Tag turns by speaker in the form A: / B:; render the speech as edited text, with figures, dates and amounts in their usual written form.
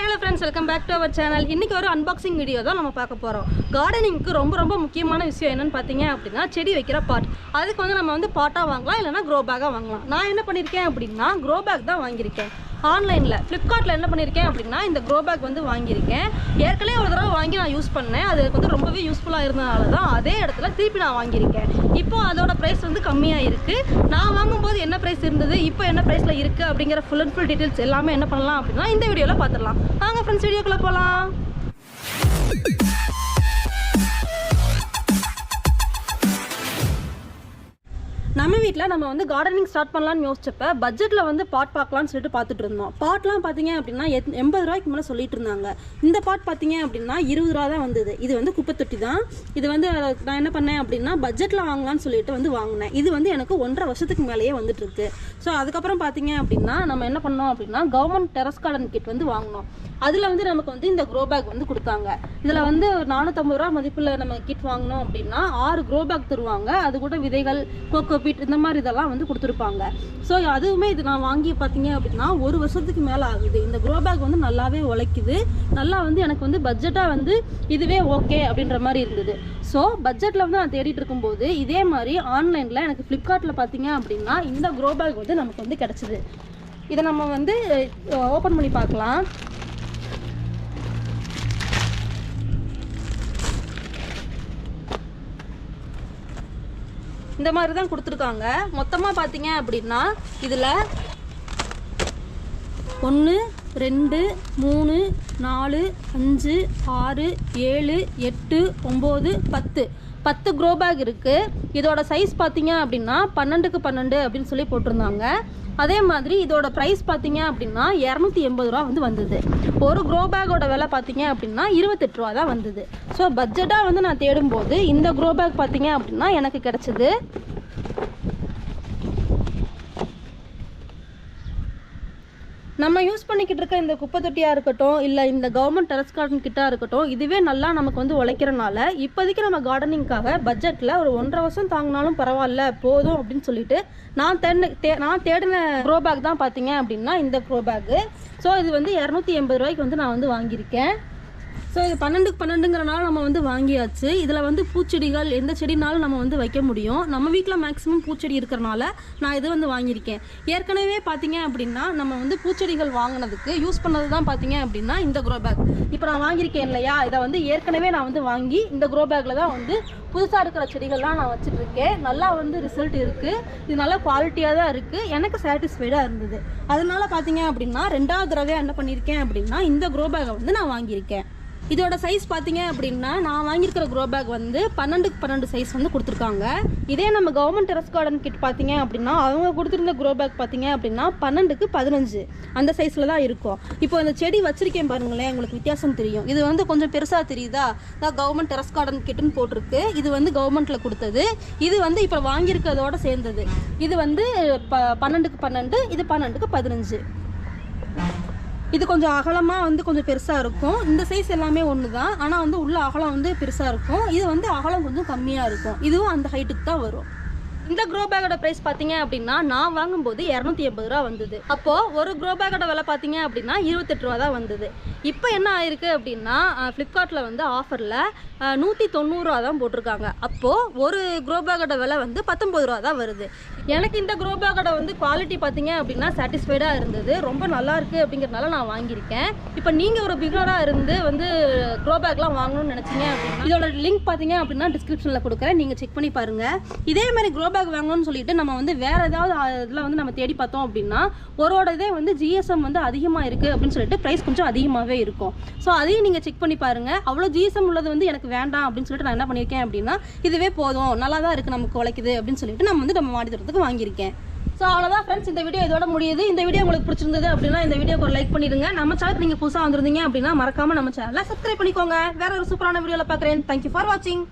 A: Hello friends, welcome back to our channel. இன்றைக்கி ஒரு unboxing video தான் நம்ம பார்க்க போகிறோம். கார்டனிங்க்கு ரொம்ப முக்கியமான விஷயம் என்னென்னு பார்த்தீங்க அப்படின்னா, செடி வைக்கிற பாட். அதுக்கு வந்து நம்ம வந்து பாட்டாக வாங்கலாம், இல்லைனா க்ரோ பேக்காக வாங்கலாம். நான் என்ன பண்ணியிருக்கேன் அப்படின்னா, க்ரோ பேக் தான் வாங்கியிருக்கேன். ஆன்லைனில் ஃப்ளிப்கார்ட்டில் என்ன பண்ணியிருக்கேன் அப்படின்னா, இந்த க்ரோ பேக் வந்து வாங்கியிருக்கேன். ஏற்கனவே ஒரு தடவை வாங்கி நான் யூஸ் பண்ணேன். அது வந்து ரொம்பவே யூஸ்ஃபுல்லாக இருந்தனால தான் அதே இடத்துல திருப்பி நான் வாங்கியிருக்கேன். இப்போ அதோட ப்ரைஸ் வந்து கம்மியாக இருக்குது. நான் வாங்கும்போது என்ன ப்ரைஸ் இருந்தது, இப்போ என்ன ப்ரைஸில் இருக்குது அப்படிங்கிற ஃபுல் அண்ட் ஃபுல் டீட்டெயில்ஸ் எல்லாமே என்ன பண்ணலாம் அப்படின்னா இந்த வீடியோவில் பார்த்துடலாம். வாங்க ஃப்ரெண்ட்ஸ், வீடியோக்குள்ளே போகலாம். நம்ம வீட்டில் நம்ம வந்து கார்டனிங் ஸ்டார்ட் பண்ணலான்னு யோசிச்சப்ப பட்ஜெட்டில் வந்து பாட் பார்க்கலான்னு சொல்லிட்டு பார்த்துட்டு இருந்தோம். பாட்லாம் பார்த்தீங்க அப்படின்னா 80 ரூபாய்க்கு மேலே சொல்லிட்டு இருந்தாங்க. இந்த பாட் பார்த்தீங்க அப்படின்னா 20 ரூபா தான் வந்தது. இது வந்து குப்பை தொட்டி தான். இது வந்து நான் என்ன பண்ணேன் அப்படின்னா பட்ஜெட்டில் வாங்கலான்னு சொல்லிட்டு வந்து வாங்கினேன். இது வந்து எனக்கு 1.5 வருஷத்துக்கு மேலேயே வந்துட்டு இருக்கு. ஸோ அதுக்கப்புறம் பார்த்தீங்க அப்படின்னா நம்ம என்ன பண்ணோம் அப்படின்னா கவர்மெண்ட் டெரஸ் கார்டன் கிட் வந்து வாங்கினோம். அதில் வந்து நமக்கு வந்து இந்த க்ரோ பேக் வந்து கொடுத்தாங்க. இதில் வந்து 450 ரூபா மதிப்பில் நம்ம கிட் வாங்கினோம் அப்படின்னா 6 க்ரோ பேக் தருவாங்க. அது கூட விதைகள், கோகோபீட் இந்த மாதிரி இதெல்லாம் வந்து கொடுத்துருப்பாங்க. ஸோ அதுவுமே இது நான் வாங்கி பார்த்தீங்க அப்படின்னா 1 வருஷத்துக்கு மேலே ஆகுது. இந்த க்ரோ பேக் வந்து நல்லாவே உழைக்குது. நல்லா வந்து எனக்கு வந்து பட்ஜெட்டாக வந்து இதுவே ஓகே அப்படின்ற மாதிரி இருந்தது. ஸோ பட்ஜெட்டில் வந்து நான் தேடிட்டு இருக்கும்போது இதே மாதிரி ஆன்லைனில் எனக்கு ஃப்ளிப்கார்ட்டில் பார்த்தீங்க அப்படின்னா இந்த க்ரோ பேக் வந்து நமக்கு வந்து கிடச்சிது. இதை நம்ம வந்து ஓப்பன் பண்ணி பார்க்கலாம். இந்த மாதிரி தான் கொடுத்துருக்காங்க. மொத்தமாக பார்த்தீங்க அப்படின்னா இதில் 1 2 3 4 5 6 7 8 9 10 க்ரோ பேக் இருக்குது. இதோட சைஸ் பார்த்தீங்க அப்படின்னா 12க்கு 12 அப்படின்னு சொல்லி போட்டிருந்தாங்க. அதே மாதிரி இதோட ப்ரைஸ் பார்த்தீங்க அப்படின்னா 280 ரூபா வந்து வந்தது. ஒரு க்ரோ பேக்கோட விலை பார்த்தீங்க அப்படின்னா 28 ரூபா தான் வந்தது. ஸோ பட்ஜெட்டாக வந்து நான் தேடும்போது இந்த க்ரோ பேக் பார்த்தீங்க அப்படின்னா எனக்கு கிடச்சிது. நம்ம யூஸ் பண்ணிக்கிட்டு இருக்க இந்த குப்பை தொட்டியாக இருக்கட்டும், இல்லை இந்த கவர்மெண்ட் டெரஸ் கார்டன் கிட்டாக இருக்கட்டும், இதுவே நல்லா நமக்கு வந்து உழைக்கிறனால இப்போதைக்கு நம்ம கார்டனிங்காக பட்ஜெட்டில் ஒரு 1.5 வருஷம் தாங்கினாலும் பரவாயில்ல போதும் அப்படின்னு சொல்லிட்டு நான் தேடின க்ரோ பேக் தான் பார்த்தீங்க அப்படின்னா இந்த க்ரோ பேக்கு. ஸோ இது வந்து 280 ரூபாய்க்கு வந்து நான் வந்து வாங்கியிருக்கேன். ஸோ இது 12க்கு 12ங்கிறனால நம்ம வந்து வாங்கியாச்சு. இதில் வந்து பூச்செடிகள் எந்த செடினாலும் நம்ம வந்து வைக்க முடியும். நம்ம வீட்டில் மேக்ஸிமம் பூச்செடி இருக்கிறனால நான் இது வந்து வாங்கியிருக்கேன். ஏற்கனவே பார்த்தீங்க அப்படின்னா நம்ம வந்து பூச்செடிகள் வாங்கினதுக்கு யூஸ் பண்ணது தான் பார்த்தீங்க அப்படின்னா இந்த க்ரோ பேக். இப்போ நான் வாங்கியிருக்கேன் இல்லையா, இதை வந்து ஏற்கனவே நான் வந்து வாங்கி இந்த க்ரோ பேக்கில் தான் வந்து புதுசாக இருக்கிற செடிகள்லாம் நான் வச்சுட்ருக்கேன். நல்லா வந்து ரிசல்ட் இருக்குது. இது நல்லா குவாலிட்டியாக தான் இருக்குது. எனக்கு சாட்டிஸ்ஃபைடாக இருந்தது. அதனால பார்த்தீங்க அப்படின்னா 2வது தடவையாக என்ன பண்ணியிருக்கேன் அப்படின்னா இந்த க்ரோ பேக்கை வந்து நான் வாங்கியிருக்கேன். இதோட சைஸ் பார்த்தீங்க அப்படின்னா நான் வாங்கியிருக்கிற க்ரோ பேக் வந்து 12க்கு 12 சைஸ் வந்து கொடுத்துருக்காங்க. இதே நம்ம கவர்மெண்ட் டெரஸ் கார்டன் கிட் பார்த்தீங்க அப்படின்னா அவங்க கொடுத்துருந்த க்ரோ பேக் பார்த்தீங்க அப்படின்னா 12க்கு 15 அந்த சைஸில் தான் இருக்கும். இப்போ இந்த செடி வச்சிருக்கேன் பாருங்களேன், உங்களுக்கு வித்தியாசம் தெரியும். இது வந்து கொஞ்சம் பெருசாக தெரியுதா, தான் கவர்மெண்ட் டெரஸ் கார்டன் கிட்டுன்னு போட்டிருக்கு. இது வந்து கவர்மெண்ட்டில் கொடுத்தது. இது வந்து இப்போ வாங்கியிருக்கிறதோட சேர்ந்தது. இது வந்து 12க்கு 12, இது 12க்கு 15. இது கொஞ்சம் அகலமாக வந்து கொஞ்சம் பெருசாக இருக்கும். இந்த சைஸ் எல்லாமே ஒன்று தான், ஆனால் வந்து உள்ள அகலம் வந்து பெருசாக இருக்கும். இது வந்து அகலம் கொஞ்சம் கம்மியாக இருக்கும். இதுவும் அந்த ஹைட்டுக்கு தான் வரும். இந்த க்ரோ பேக்கோட ப்ரைஸ் பார்த்தீங்க அப்படின்னா நான் வாங்கும்போது 280 ரூபா வந்தது. அப்போது ஒரு க்ரோ பேக்கோட விலை பார்த்தீங்க அப்படின்னா 28 ரூபா தான் வந்தது. இப்போ என்ன ஆயிருக்கு அப்படின்னா ஃப்ளிப்கார்ட்டில் வந்து ஆஃபரில் 190 ரூபா தான் போட்டிருக்காங்க. அப்போது ஒரு க்ரோ பேக்கோட விலை வந்து 19 ரூபா தான் வருது. எனக்கு இந்த க்ரோ பேக்கோட வந்து குவாலிட்டி பார்த்தீங்க அப்படின்னா சாட்டிஸ்ஃபைடாக இருந்தது. ரொம்ப நல்லா இருக்குது அப்படிங்கிறதுனால நான் வாங்கியிருக்கேன். இப்போ நீங்கள் ஒரு பிகினராக இருந்து வந்து க்ரோ பேக்லாம் வாங்கணும்னு நினச்சிங்க அப்படின்னா இதோட லிங்க் பார்த்தீங்க அப்படின்னா டிஸ்கிரிப்ஷனில் கொடுக்குறேன், நீங்கள் செக் பண்ணி பாருங்கள். இதே மாதிரி க்ரோ பேக் வாங்கணும்னு சொல்லிட்டு நம்ம வந்து வேறு ஏதாவது இதில் வந்து நம்ம தேடி பார்த்தோம் அப்படின்னா ஒருவோட இதே வந்து GSM வந்து அதிகமாக இருக்குது அப்படின்னு சொல்லிட்டு ப்ரைஸ் கொஞ்சம் அதிகமாகவே இருக்கும். ஸோ அதையும் நீங்கள் செக் பண்ணி பாருங்கள். அவ்வளோ GSM உள்ளது வந்து எனக்கு வேண்டாம் அப்படின்னு சொல்லிட்டு நான் என்ன பண்ணியிருக்கேன் அப்படின்னா இதுவே போதும், நல்லா தான் இருக்குது, நமக்கு உழைக்குது அப்படின்னு சொல்லிட்டு நம்ம மாடி தோட்டத்துக்கு வாங்கியிருக்கேன். ஸோ அவ்வளோதான் ஃப்ரெண்ட்ஸ், இந்த வீடியோ இதோட முடியுது. இந்த வீடியோ உங்களுக்கு பிடிச்சிருந்தது அப்படின்னா இந்த வீடியோக்கு ஒரு லைக் பண்ணிடுங்க. நம்ம சேனல் நீங்கள் புதுசாக வந்திருந்தீங்க அப்படின்னா மறக்காமல் நம்ம சேனலை சப்ஸ்கிரைப் பண்ணிக்கோங்க. வேற ஒரு சூப்பரான வீடியோவில் பார்க்குறேன். தேங்க்யூ ஃபார் வாட்சிங்.